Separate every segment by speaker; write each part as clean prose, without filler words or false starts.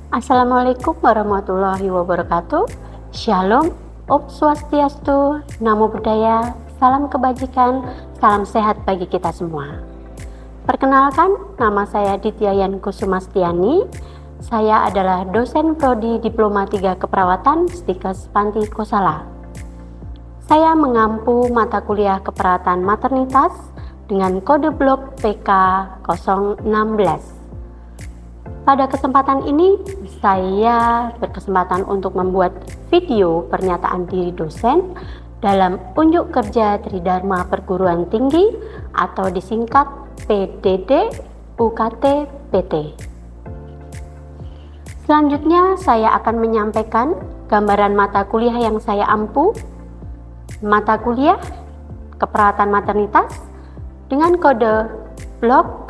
Speaker 1: Assalamualaikum warahmatullahi wabarakatuh. Shalom, Om Swastiastu, Namo Buddhaya, salam kebajikan, salam sehat bagi kita semua. Perkenalkan, nama saya Dityayan Kusumastiani. Saya adalah dosen prodi Diploma 3 Keperawatan Stikes Panti Kosala. Saya mengampu mata kuliah keperawatan maternitas dengan kode blok PK 016. Pada kesempatan ini, saya berkesempatan untuk membuat video pernyataan diri dosen dalam unjuk kerja Tridharma Perguruan Tinggi atau disingkat PDD UKT PT. Selanjutnya, saya akan menyampaikan gambaran mata kuliah yang saya ampu. Mata kuliah keperawatan maternitas dengan kode blok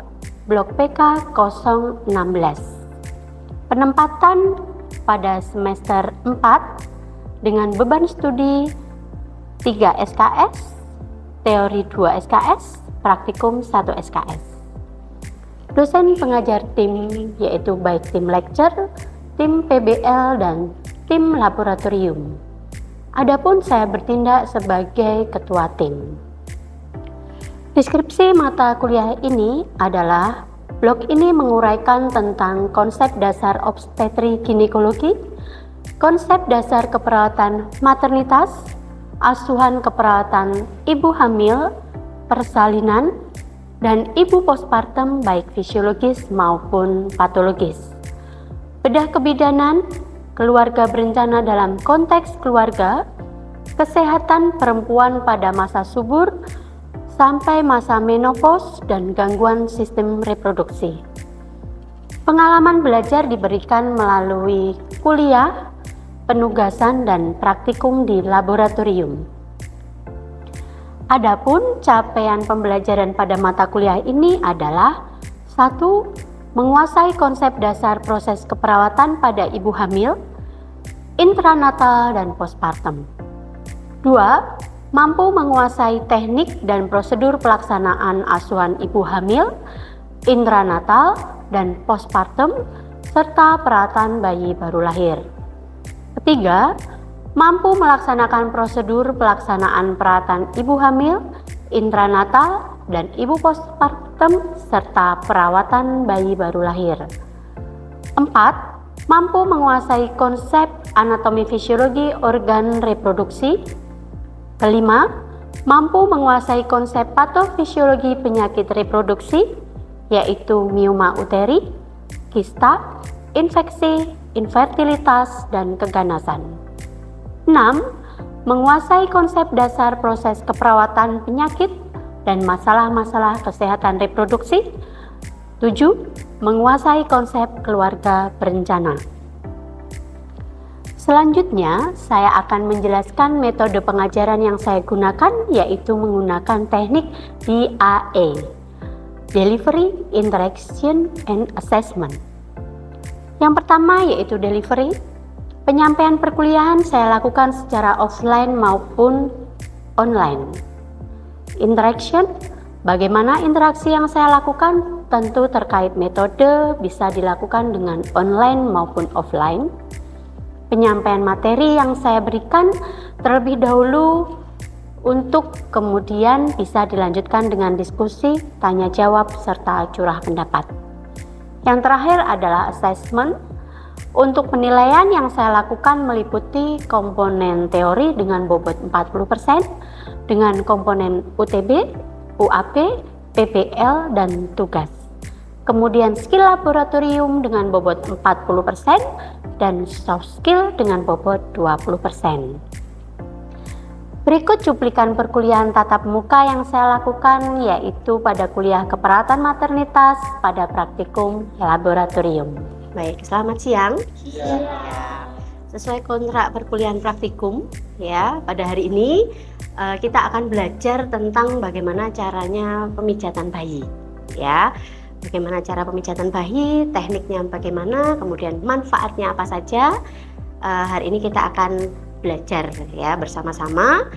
Speaker 1: PK 016. Penempatan pada semester 4 dengan beban studi 3 SKS, teori 2 SKS, praktikum 1 SKS. Dosen pengajar tim yaitu baik tim lecture, tim PBL, dan tim laboratorium. Adapun saya bertindak sebagai ketua tim. Deskripsi mata kuliah ini adalah blok ini menguraikan tentang konsep dasar obstetri ginekologi, konsep dasar keperawatan maternitas, asuhan keperawatan ibu hamil, persalinan, dan ibu postpartum baik fisiologis maupun patologis. Bedah kebidanan, keluarga berencana dalam konteks keluarga, kesehatan perempuan pada masa subur, sampai masa menopause dan gangguan sistem reproduksi. Pengalaman belajar diberikan melalui kuliah, penugasan, dan praktikum di laboratorium. Adapun capaian pembelajaran pada mata kuliah ini adalah 1. Menguasai konsep dasar proses keperawatan pada ibu hamil, intranatal, dan postpartum. 2. Mampu menguasai teknik dan prosedur pelaksanaan asuhan ibu hamil, intranatal, dan postpartum, serta perawatan bayi baru lahir. 3. Mampu melaksanakan prosedur pelaksanaan perawatan ibu hamil, intranatal, dan ibu postpartum, serta perawatan bayi baru lahir. 4. Mampu menguasai konsep anatomi fisiologi organ reproduksi. 5. Mampu menguasai konsep patofisiologi penyakit reproduksi, yaitu mioma uteri, kista, infeksi, infertilitas, dan keganasan. 6. Menguasai konsep dasar proses keperawatan penyakit dan masalah-masalah kesehatan reproduksi. 7. Menguasai konsep keluarga berencana. Selanjutnya, saya akan menjelaskan metode pengajaran yang saya gunakan, yaitu menggunakan teknik DAE, Delivery, Interaction, and Assessment. Yang pertama yaitu delivery. Penyampaian perkuliahan saya lakukan secara offline maupun online. Interaction, bagaimana interaksi yang saya lakukan? Tentu terkait metode bisa dilakukan dengan online maupun offline. Penyampaian materi yang saya berikan terlebih dahulu untuk kemudian bisa dilanjutkan dengan diskusi, tanya jawab, serta curah pendapat. Yang terakhir adalah assessment. Untuk penilaian yang saya lakukan meliputi komponen teori dengan bobot 40%, dengan komponen UTB, UAP, PPL, dan tugas. Kemudian skill laboratorium dengan bobot 40% dan soft skill dengan bobot 20%. Berikut cuplikan perkuliahan tatap muka yang saya lakukan, yaitu pada kuliah keperawatan maternitas pada praktikum laboratorium. Baik, selamat siang.
Speaker 2: Siang.
Speaker 1: Sesuai kontrak perkuliahan praktikum, ya, pada hari ini kita akan belajar tentang bagaimana caranya pemijatan bayi, ya. Bagaimana cara pemijatan bayi, tekniknya bagaimana, kemudian manfaatnya apa saja. Hari ini kita akan belajar ya bersama-sama.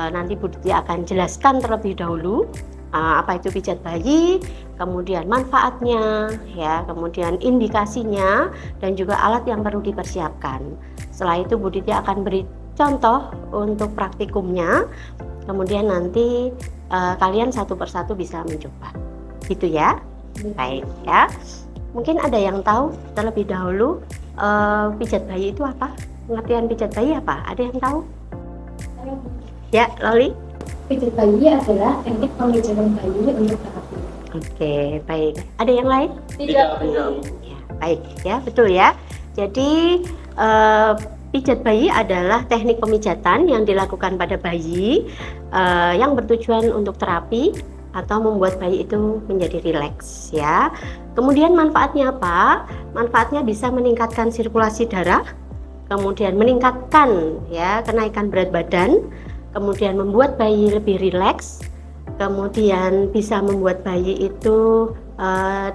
Speaker 1: Nanti Bu Diti akan jelaskan terlebih dahulu apa itu pijat bayi, kemudian manfaatnya, ya, kemudian indikasinya, dan juga alat yang perlu dipersiapkan. Setelah itu Bu Ditya akan beri contoh untuk praktikumnya, kemudian nanti kalian satu persatu bisa mencoba, gitu ya. Baik ya, mungkin ada yang tahu terlebih dahulu pijat bayi itu apa? Pengertian pijat bayi apa? Ada yang tahu? Ya, Loli?
Speaker 2: Pijat bayi adalah teknik pemijatan bayi untuk terapi.
Speaker 1: Oke, baik. Ada yang lain?
Speaker 2: Tidak.
Speaker 1: Ya, baik ya, betul ya. Jadi pijat bayi adalah teknik pemijatan yang dilakukan pada bayi yang bertujuan untuk terapi atau membuat bayi itu menjadi rileks ya. Kemudian manfaatnya apa? Manfaatnya bisa meningkatkan sirkulasi darah, kemudian meningkatkan ya kenaikan berat badan, kemudian membuat bayi lebih rileks, kemudian bisa membuat bayi itu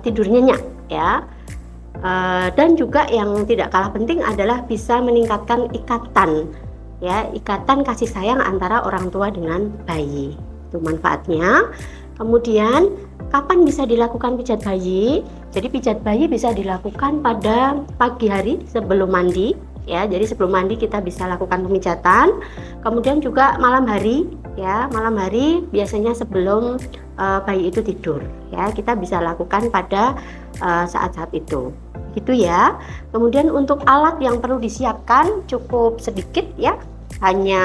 Speaker 1: tidur nyenyak ya. Dan juga yang tidak kalah penting adalah bisa meningkatkan ikatan ya, ikatan kasih sayang antara orang tua dengan bayi. Itu manfaatnya. Kemudian kapan bisa dilakukan pijat bayi? Jadi pijat bayi bisa dilakukan pada pagi hari sebelum mandi ya. Jadi sebelum mandi kita bisa lakukan pemijatan. Kemudian juga malam hari ya, malam hari biasanya sebelum bayi itu tidur ya, kita bisa lakukan pada saat-saat itu. Gitu ya. Kemudian untuk alat yang perlu disiapkan cukup sedikit ya. Hanya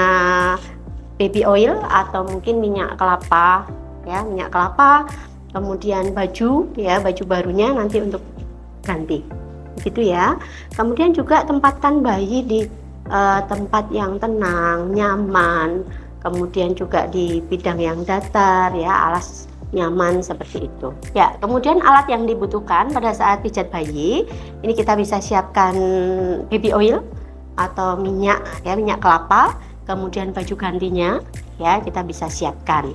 Speaker 1: baby oil atau mungkin minyak kelapa ya, minyak kelapa, kemudian baju ya, baju barunya nanti untuk ganti, gitu ya. Kemudian juga tempatkan bayi di tempat yang tenang, nyaman, kemudian juga di bidang yang datar ya, alas nyaman seperti itu ya. Kemudian alat yang dibutuhkan pada saat pijat bayi ini kita bisa siapkan baby oil atau minyak ya, minyak kelapa, kemudian baju gantinya ya, kita bisa siapkan.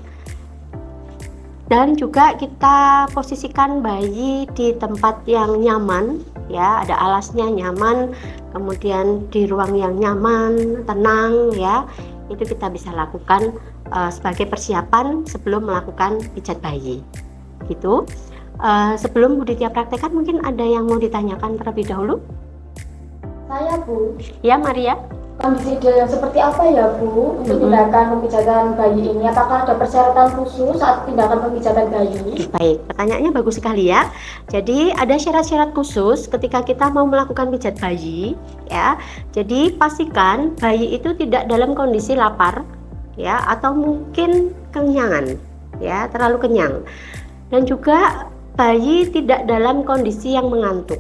Speaker 1: Dan juga kita posisikan bayi di tempat yang nyaman ya, ada alasnya nyaman, kemudian di ruang yang nyaman, tenang ya. Itu kita bisa lakukan sebagai persiapan sebelum melakukan pijat bayi. Gitu. Sebelum Bu Ditya praktekkan, mungkin ada yang mau ditanyakan terlebih dahulu?
Speaker 2: Saya Bu.
Speaker 1: Ya, Maria.
Speaker 2: Kondisi ideal yang seperti apa ya Bu untuk tindakan pemijatan bayi ini? Apakah ada persyaratan khusus saat tindakan pemijatan bayi?
Speaker 1: Baik, pertanyaannya bagus sekali ya. Jadi ada syarat-syarat khusus ketika kita mau melakukan pijat bayi ya. Jadi pastikan bayi itu tidak dalam kondisi lapar ya, atau mungkin kenyangan ya, terlalu kenyang. Dan juga bayi tidak dalam kondisi yang mengantuk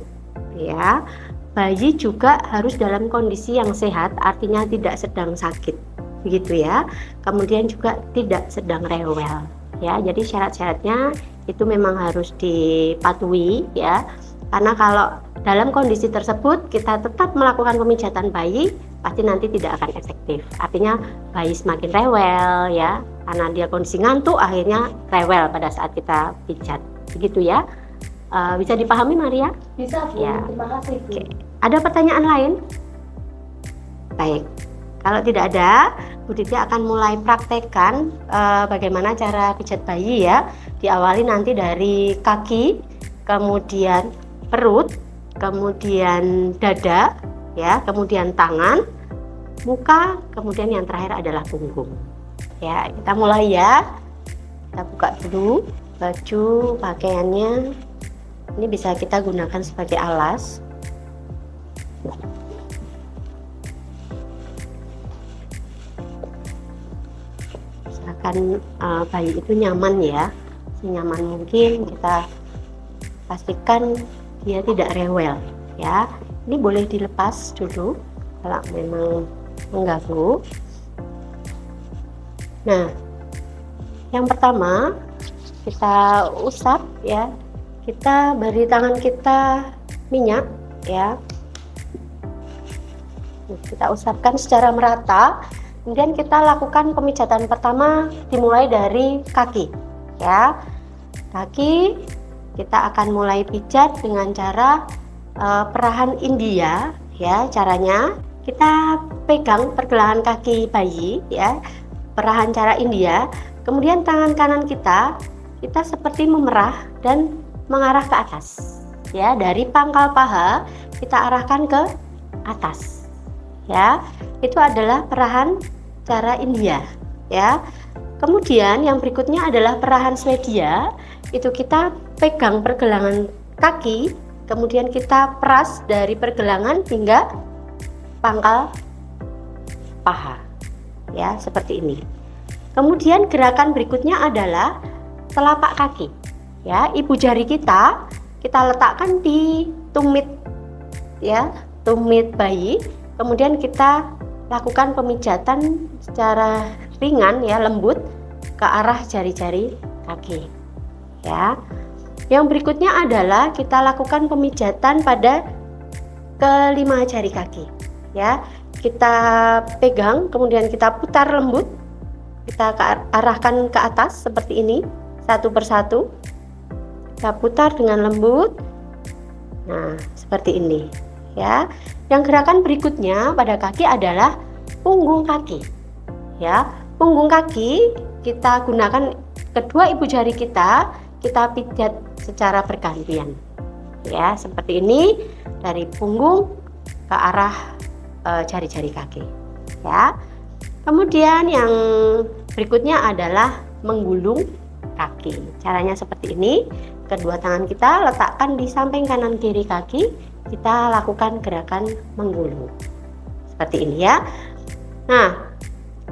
Speaker 1: ya. Bayi juga harus dalam kondisi yang sehat, artinya tidak sedang sakit, begitu ya. Kemudian juga tidak sedang rewel ya. Jadi syarat-syaratnya itu memang harus dipatuhi ya. Karena kalau dalam kondisi tersebut kita tetap melakukan pemijatan bayi, pasti nanti tidak akan efektif. Artinya bayi semakin rewel ya, karena dia kondisi ngantuk akhirnya rewel pada saat kita pijat, begitu ya. Bisa dipahami Maria?
Speaker 2: Bisa Bu,
Speaker 1: ya.
Speaker 2: Terima kasih Bu.
Speaker 1: Oke. Ada pertanyaan lain? Baik, kalau tidak ada, Bu Ditya akan mulai praktekkan bagaimana cara pijat bayi ya. Diawali nanti dari kaki, kemudian perut, kemudian dada ya, kemudian tangan, muka, kemudian yang terakhir adalah punggung. Ya, kita mulai ya. Kita buka dulu baju pakaiannya. Ini bisa kita gunakan sebagai alas. Misalkan bayi itu nyaman ya, senyaman mungkin, kita pastikan dia tidak rewel ya. Ini boleh dilepas dulu kalau memang mengganggu. Nah, yang pertama kita usap ya, kita beri tangan kita minyak ya, kita usapkan secara merata. Kemudian kita lakukan pemijatan pertama dimulai dari kaki ya. Kaki kita akan mulai pijat dengan cara perahan India ya. Caranya kita pegang pergelangan kaki bayi ya, perahan cara India. Kemudian tangan kanan kita kita seperti memerah dan mengarah ke atas. Ya, dari pangkal paha kita arahkan ke atas. Ya, itu adalah perahan cara India. Ya. Kemudian yang berikutnya adalah perahan Swedia. Itu kita pegang pergelangan kaki, kemudian kita peras dari pergelangan hingga pangkal paha. Ya, seperti ini. Kemudian gerakan berikutnya adalah telapak kaki. Ya, ibu jari kita letakkan di tumit, ya, tumit bayi. Kemudian kita lakukan pemijatan secara ringan, ya, lembut ke arah jari-jari kaki. Ya. Yang berikutnya adalah kita lakukan pemijatan pada kelima jari kaki. Ya, kita pegang, kemudian kita putar lembut, kita arahkan ke atas seperti ini, satu persatu. Kita putar dengan lembut. Nah, seperti ini. Ya. Yang gerakan berikutnya pada kaki adalah punggung kaki. Ya, punggung kaki kita gunakan kedua ibu jari kita pijat secara bergantian. Ya, seperti ini dari punggung ke arah jari-jari kaki. Ya. Kemudian yang berikutnya adalah menggulung kaki. Caranya seperti ini. Kedua tangan kita letakkan di samping kanan kiri kaki. Kita lakukan gerakan menggulung. Seperti ini, ya. Nah,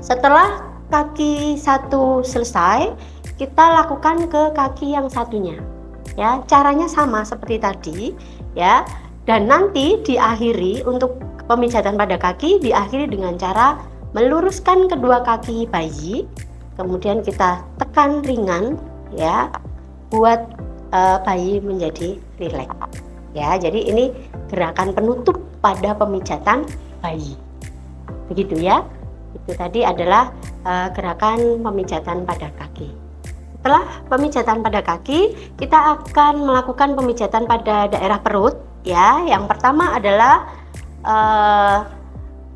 Speaker 1: setelah kaki satu selesai, kita lakukan ke kaki yang satunya. Ya, caranya sama seperti tadi, ya. Dan nanti diakhiri untuk pemijatan pada kaki diakhiri dengan cara meluruskan kedua kaki bayi, kemudian kita tekan ringan, ya, buat bayi menjadi rileks. Ya, jadi ini gerakan penutup pada pemijatan bayi. Begitu, ya. Itu tadi adalah gerakan pemijatan pada kaki. Setelah pemijatan pada kaki, kita akan melakukan pemijatan pada daerah perut. Ya, yang pertama adalah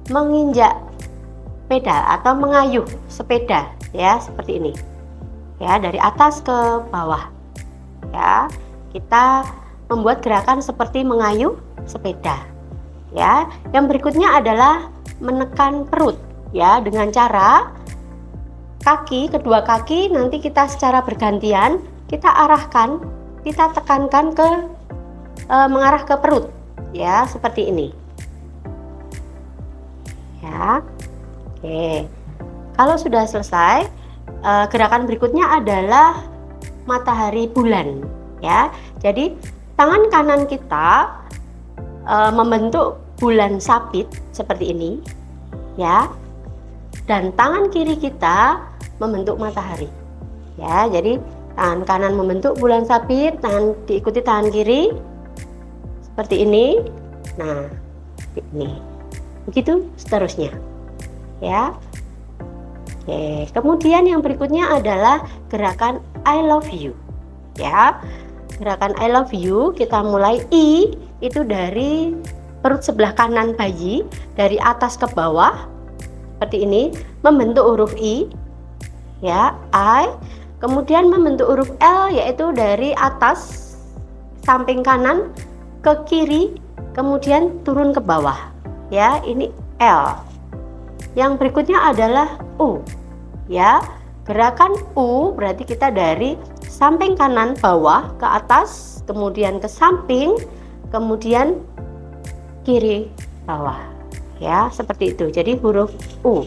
Speaker 1: menginjak pedal atau mengayuh sepeda, ya, seperti ini. Ya, dari atas ke bawah. Ya, kita membuat gerakan seperti mengayuh sepeda. Ya, yang berikutnya adalah menekan perut, ya, dengan cara kedua kaki nanti kita secara bergantian kita arahkan, kita tekankan ke mengarah ke perut, ya, seperti ini. Ya. Oke. Kalau sudah selesai, gerakan berikutnya adalah matahari bulan, ya. Jadi tangan kanan kita membentuk bulan sabit seperti ini, ya, dan tangan kiri kita membentuk matahari. Ya, jadi tangan kanan membentuk bulan sabit, diikuti tangan kiri seperti ini. Nah, ini. Begitu seterusnya. Ya. Oke, kemudian yang berikutnya adalah gerakan I love you. Ya. Gerakan I love you kita mulai I itu dari perut sebelah kanan bayi, dari atas ke bawah seperti ini, membentuk huruf I, ya, I. Kemudian membentuk huruf L, yaitu dari atas samping kanan ke kiri, kemudian turun ke bawah, ya, ini L. Yang berikutnya adalah U, ya. Gerakan U berarti kita dari samping kanan bawah ke atas, kemudian ke samping, kemudian kiri bawah, ya, seperti itu. Jadi huruf U.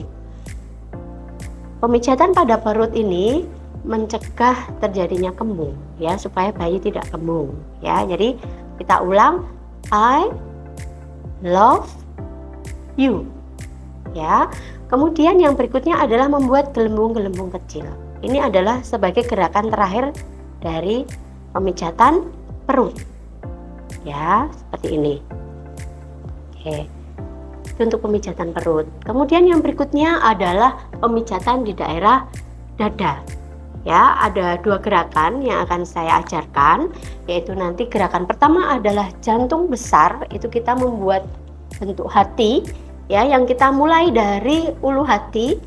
Speaker 1: Pemijatan pada perut ini mencegah terjadinya kembung, ya, supaya bayi tidak kembung, ya. Jadi kita ulang, I love you, ya. Kemudian yang berikutnya adalah membuat gelembung-gelembung kecil. Ini adalah sebagai gerakan terakhir dari pemijatan perut, ya, seperti ini. Oke, itu untuk pemijatan perut. Kemudian yang berikutnya adalah pemijatan di daerah dada. Ya, ada dua gerakan yang akan saya ajarkan, yaitu nanti gerakan pertama adalah jantung besar. Itu kita membuat bentuk hati, ya, yang kita mulai dari ulu hati,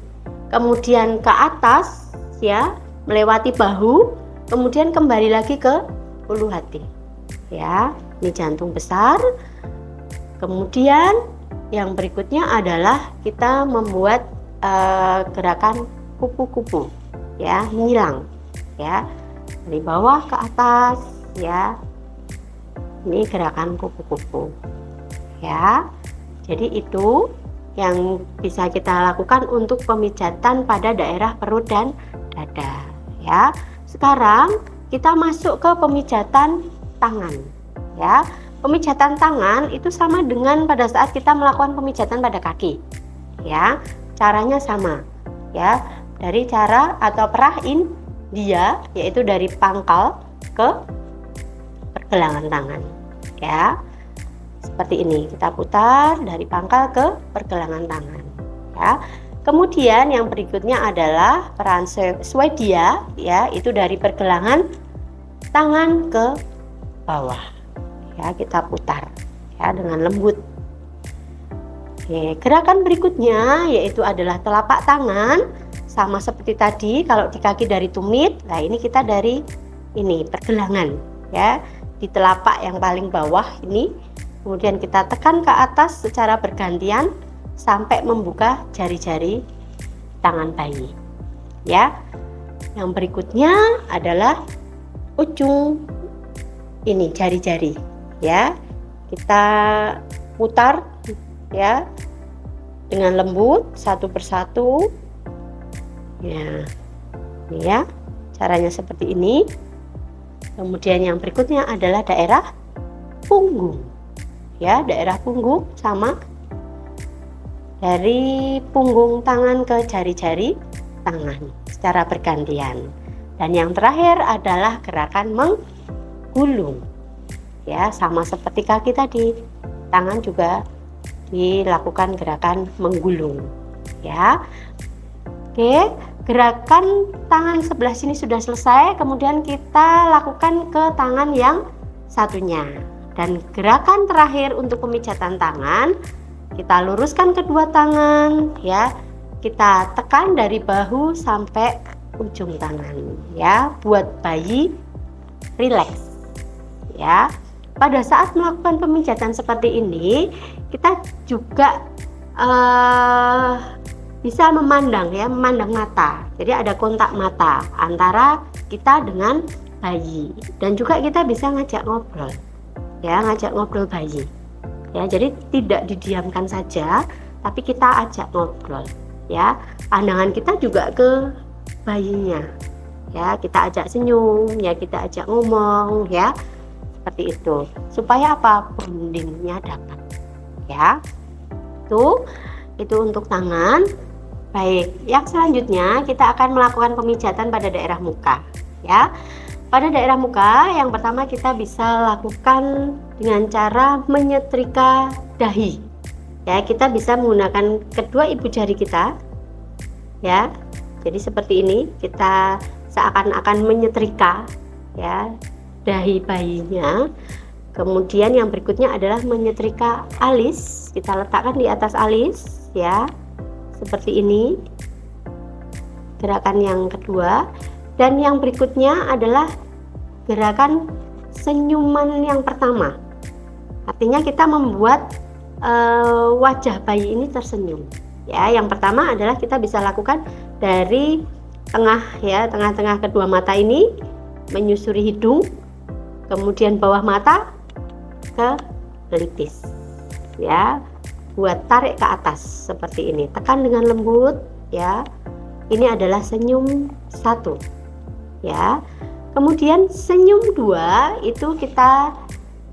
Speaker 1: kemudian ke atas, ya, melewati bahu, kemudian kembali lagi ke ulu hati. Ya, ini jantung besar. Kemudian yang berikutnya adalah kita membuat gerakan kupu-kupu, ya, ngilang, ya, dari bawah ke atas, ya. Ini gerakan kupu-kupu, ya. Jadi itu yang bisa kita lakukan untuk pemijatan pada daerah perut dan dada, ya. Sekarang kita masuk ke pemijatan tangan, ya. Pemijatan tangan itu sama dengan pada saat kita melakukan pemijatan pada kaki, ya. Caranya sama, ya, dari cara atau perah India, yaitu dari pangkal ke pergelangan tangan, ya, seperti ini. Kita putar dari pangkal ke pergelangan tangan, ya. Kemudian yang berikutnya adalah peran Swedia, ya, itu dari pergelangan tangan ke bawah, ya, kita putar, ya, dengan lembut. Oke, gerakan berikutnya yaitu adalah telapak tangan, sama seperti tadi. Kalau di kaki dari tumit, nah ini kita dari ini pergelangan, ya, di telapak yang paling bawah ini, kemudian kita tekan ke atas secara bergantian sampai membuka jari-jari tangan bayi, ya. Yang berikutnya adalah ujung ini jari-jari, ya, kita putar, ya, dengan lembut satu persatu, ya, ini ya, caranya seperti ini. Kemudian yang berikutnya adalah daerah punggung, ya, daerah punggung sama dari punggung tangan ke jari-jari tangan secara bergantian. Dan yang terakhir adalah gerakan menggulung, ya, sama seperti kaki tadi, tangan juga dilakukan gerakan menggulung, ya. Oke, gerakan tangan sebelah sini sudah selesai, kemudian kita lakukan ke tangan yang satunya. Dan gerakan terakhir untuk pemijatan tangan, kita luruskan kedua tangan, ya, kita tekan dari bahu sampai ujung tangan, ya, buat bayi rileks, ya. Pada saat melakukan pemijatan seperti ini, kita juga bisa memandang, ya, memandang mata. Jadi ada kontak mata antara kita dengan bayi, dan juga kita bisa ngajak ngobrol, ya, ngajak ngobrol bayi, ya. Jadi tidak didiamkan saja, tapi kita ajak ngobrol, ya. Pandangan kita juga ke bayinya, ya, kita ajak senyum, ya, kita ajak ngomong, ya, seperti itu, supaya apa, bondingnya dapat, ya. Itu untuk tangan. Baik, yang selanjutnya kita akan melakukan pemijatan pada daerah muka, ya. Pada daerah muka, yang pertama kita bisa lakukan dengan cara menyetrika dahi, ya. Kita bisa menggunakan kedua ibu jari kita, ya. Jadi seperti ini, kita seakan-akan menyetrika, ya, dahi bayinya. Kemudian yang berikutnya adalah menyetrika alis, kita letakkan di atas alis, ya, seperti ini, gerakan yang kedua. Dan yang berikutnya adalah gerakan senyuman yang pertama, artinya kita membuat wajah bayi ini tersenyum, ya. Yang pertama adalah kita bisa lakukan dari tengah, ya, tengah-tengah kedua mata ini, menyusuri hidung, kemudian bawah mata ke pelipis, ya, buat tarik ke atas seperti ini, tekan dengan lembut, ya. Ini adalah senyum satu, ya. Kemudian senyum dua itu kita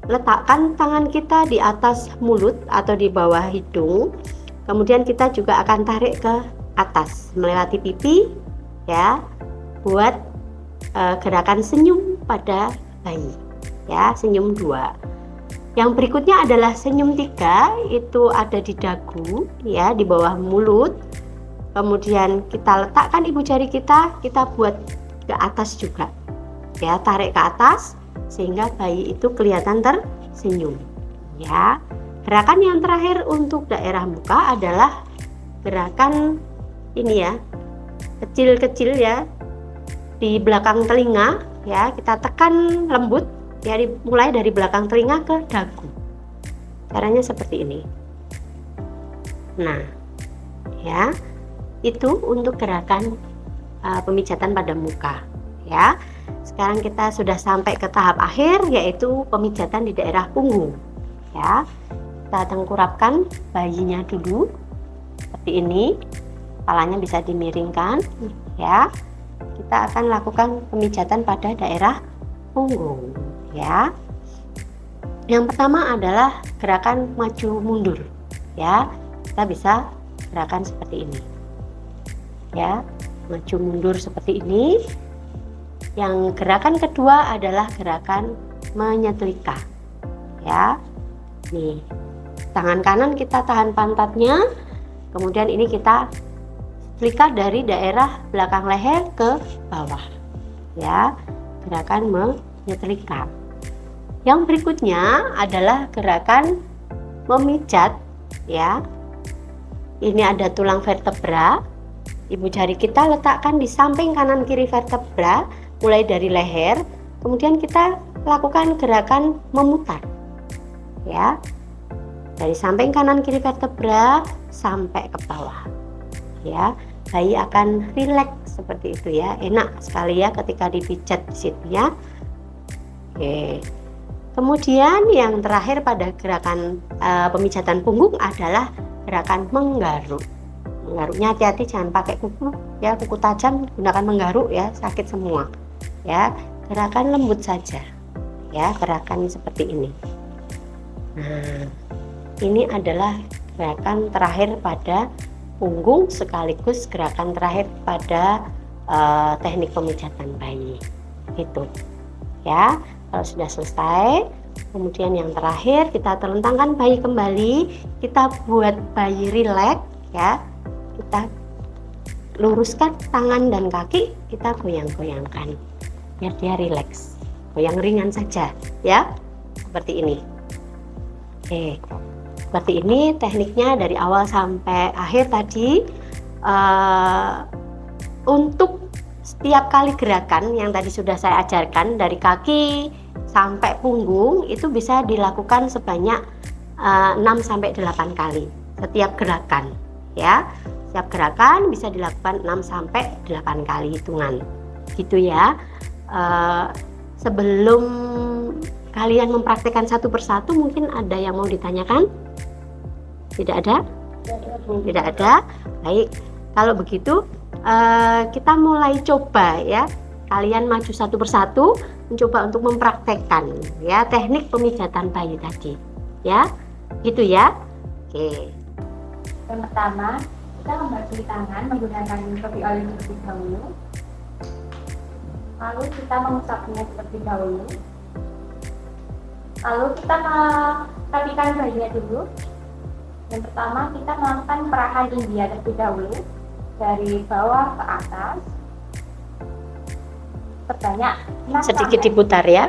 Speaker 1: letakkan tangan kita di atas mulut atau di bawah hidung, kemudian kita juga akan tarik ke atas melewati pipi, ya, buat gerakan senyum pada bayi, ya, senyum dua. Yang berikutnya adalah senyum tiga, itu ada di dagu, ya, di bawah mulut. Kemudian kita letakkan ibu jari kita buat ke atas juga, ya, tarik ke atas sehingga bayi itu kelihatan tersenyum, ya. Gerakan yang terakhir untuk daerah muka adalah gerakan ini, ya, kecil-kecil, ya, di belakang telinga, ya, kita tekan lembut ya, mulai dari belakang telinga ke dagu. Caranya seperti ini. Nah, ya, itu untuk gerakan pemijatan pada muka ya. Sekarang kita sudah sampai ke tahap akhir, yaitu pemijatan di daerah punggung ya. Kita tengkurapkan bayinya dulu seperti ini, kepalanya bisa dimiringkan ya. Kita akan lakukan pemijatan pada daerah punggung ya. Yang pertama adalah gerakan maju mundur ya. Kita bisa gerakan seperti ini ya, maju mundur seperti ini. Yang gerakan kedua adalah gerakan menyetrika ya. Nih, tangan kanan kita tahan pantatnya, kemudian ini kita setrika dari daerah belakang leher ke bawah ya, gerakan menyetrika. Yang berikutnya adalah gerakan memijat ya. Ini ada tulang vertebra, ibu jari kita letakkan di samping kanan kiri vertebra, mulai dari leher, kemudian kita lakukan gerakan memutar ya, dari samping kanan kiri vertebra sampai ke bawah ya. Bayi akan rileks seperti itu ya, enak sekali ya ketika dipijat di situ ya. Oke. Kemudian yang terakhir pada gerakan pemijatan punggung adalah gerakan menggaruk. Menggaruknya hati-hati, jangan pakai kuku ya, kuku tajam, gunakan menggaruk ya, sakit semua ya. Gerakan lembut saja ya, gerakan seperti ini. Nah, ini adalah gerakan terakhir pada punggung sekaligus gerakan terakhir pada teknik pemijatan bayi itu ya. Kalau sudah selesai, kemudian yang terakhir kita terlentangkan bayi kembali, kita buat bayi rileks ya. Kita luruskan tangan dan kaki, kita goyang-goyangkan biar dia rileks, goyang ringan saja ya, seperti ini. Oke, seperti ini tekniknya dari awal sampai akhir tadi. Untuk setiap kali gerakan yang tadi sudah saya ajarkan dari kaki sampai punggung itu bisa dilakukan sebanyak 6-8 kali setiap gerakan ya. Setiap gerakan bisa dilakukan 6-8 kali hitungan gitu ya. Sebelum kalian mempraktekkan satu persatu, mungkin ada yang mau ditanyakan? Tidak ada? Tidak ada. Baik, kalau begitu kita mulai coba ya. Kalian maju satu persatu mencoba untuk mempraktekkan ya teknik pemijatan bayi tadi ya, gitu ya. Oke.
Speaker 2: Yang pertama, kita membasuh tangan menggunakan kopi oli terlebih dahulu. Lalu kita mengusapnya terlebih dahulu. Lalu kita merapikan bayinya dulu. Yang pertama, kita melakukan perahan India terlebih dahulu dari bawah ke atas sebanyak 6
Speaker 1: Sedikit diputar ya.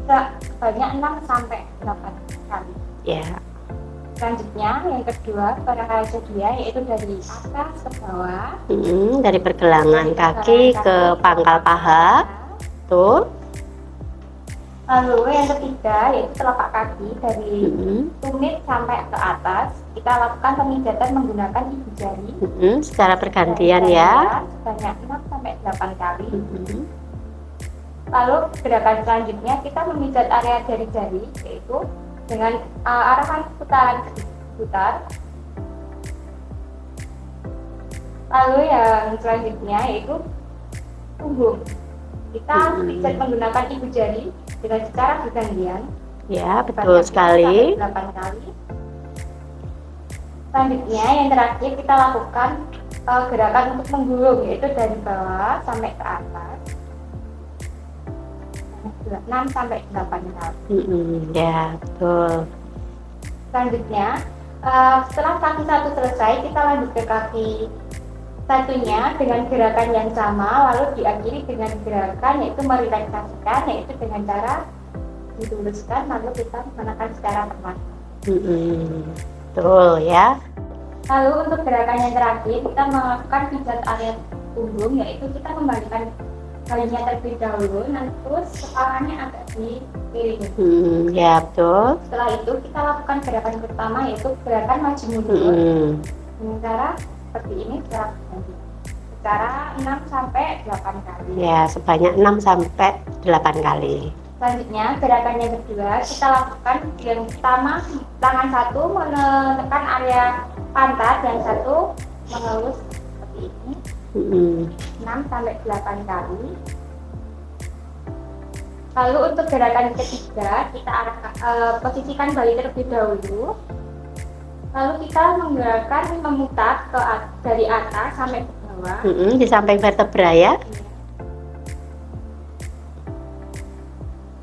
Speaker 2: Sebanyak 6-8 kali.
Speaker 1: Ya.
Speaker 2: Selanjutnya yang kedua, perahan sedia, yaitu dari atas ke bawah.
Speaker 1: Dari pergelangan kaki ke pangkal paha. Tuh.
Speaker 2: Lalu yang ketiga yaitu telapak kaki dari tumit sampai ke atas. Kita lakukan pemijatan menggunakan ibu jari.
Speaker 1: Secara pergantian ya.
Speaker 2: Sebanyak 6-8 kali. Lalu gerakan selanjutnya kita memijat area jari-jari, yaitu dengan arahan putaran putar. Lalu yang selanjutnya yaitu punggung. Kita pijat menggunakan ibu jari dengan secara bergantian.
Speaker 1: Ya, betul sekali.
Speaker 2: 8 kali. Selanjutnya yang terakhir kita lakukan gerakan untuk menggulung, yaitu dari bawah sampai ke atas 6-8 kali.
Speaker 1: Ya, betul.
Speaker 2: Selanjutnya setelah kaki satu selesai, kita lanjut ke kaki satunya dengan gerakan yang sama, lalu diakhiri dengan gerakan yaitu merelaksasikan, yaitu dengan cara diluruskan lalu kita menekan secara perlahan.
Speaker 1: Betul ya.
Speaker 2: Lalu untuk gerakan yang terakhir kita melakukan pijat area punggung, yaitu kita membalikan bayinya terlebih dahulu, nanti terus kepalanya agak diiringi.
Speaker 1: Ya betul.
Speaker 2: Setelah itu kita lakukan gerakan pertama, yaitu gerakan maju mundur dengan cara seperti ini secara 6 sampai 8 kali.
Speaker 1: Ya, sebanyak 6 sampai 8 kali.
Speaker 2: Selanjutnya gerakan yang kedua kita lakukan, yang pertama tangan satu menekan area pantat, yang satu mengelus seperti ini 6 sampai 8 kali. Lalu untuk gerakan ketiga kita posisikan bayi terlebih dahulu, lalu kita menggerakkan memutar dari atas sampai ke bawah
Speaker 1: di samping vertebra ya.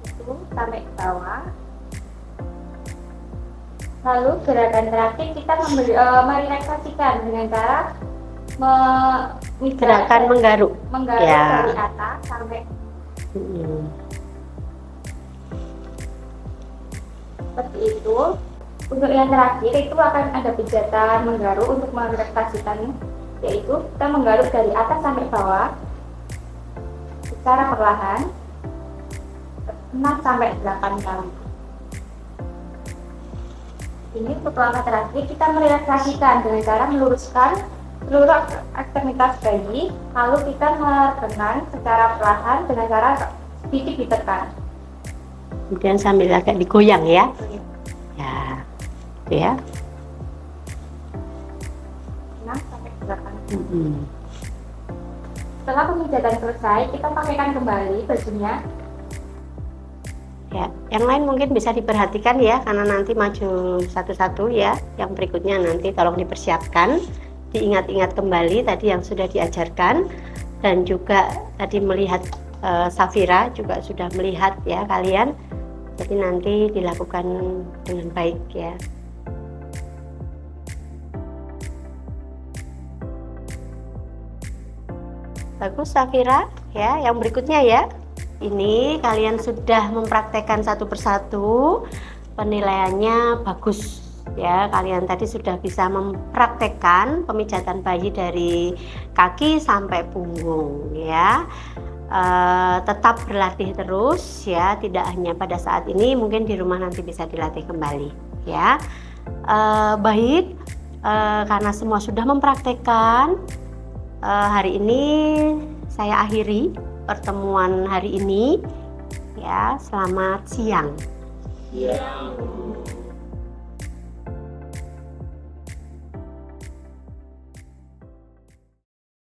Speaker 2: Itu sampai ke bawah. Lalu gerakan terakhir kita merelaksasikan dengan cara
Speaker 1: gerakan menggaruk ya.
Speaker 2: Dari atas sampai seperti itu. Untuk yang terakhir itu akan ada pijatan menggaruk untuk merelaksasikan, yaitu kita menggaruk dari atas sampai bawah secara perlahan 6 sampai 8 kali. Ini untuk langkah terakhir kita merelaksasikan dengan cara meluruskan seluruh ekstremitas bayi, lalu kita menekan secara perlahan dengan cara sedikit ditekan.
Speaker 1: Kemudian sambil agak digoyang ya. Ya, itu ya.
Speaker 2: 6 sampai 8 kali. Setelah pemijatan selesai, kita pakaikan kembali bajunya.
Speaker 1: Ya, yang lain mungkin bisa diperhatikan ya, karena nanti maju satu-satu ya. Yang berikutnya nanti tolong dipersiapkan, diingat-ingat kembali tadi yang sudah diajarkan, dan juga tadi melihat Safira juga sudah melihat ya kalian. Jadi nanti dilakukan dengan baik ya. Bagus Safira ya. Yang berikutnya ya. Ini kalian sudah mempraktekkan satu persatu, penilaiannya bagus ya. Kalian tadi sudah bisa mempraktekkan pemijatan bayi dari kaki sampai punggung ya. Tetap berlatih terus ya, tidak hanya pada saat ini, mungkin di rumah nanti bisa dilatih kembali ya. Baik, karena semua sudah mempraktekkan, hari ini saya akhiri pertemuan hari ini ya. Selamat siang.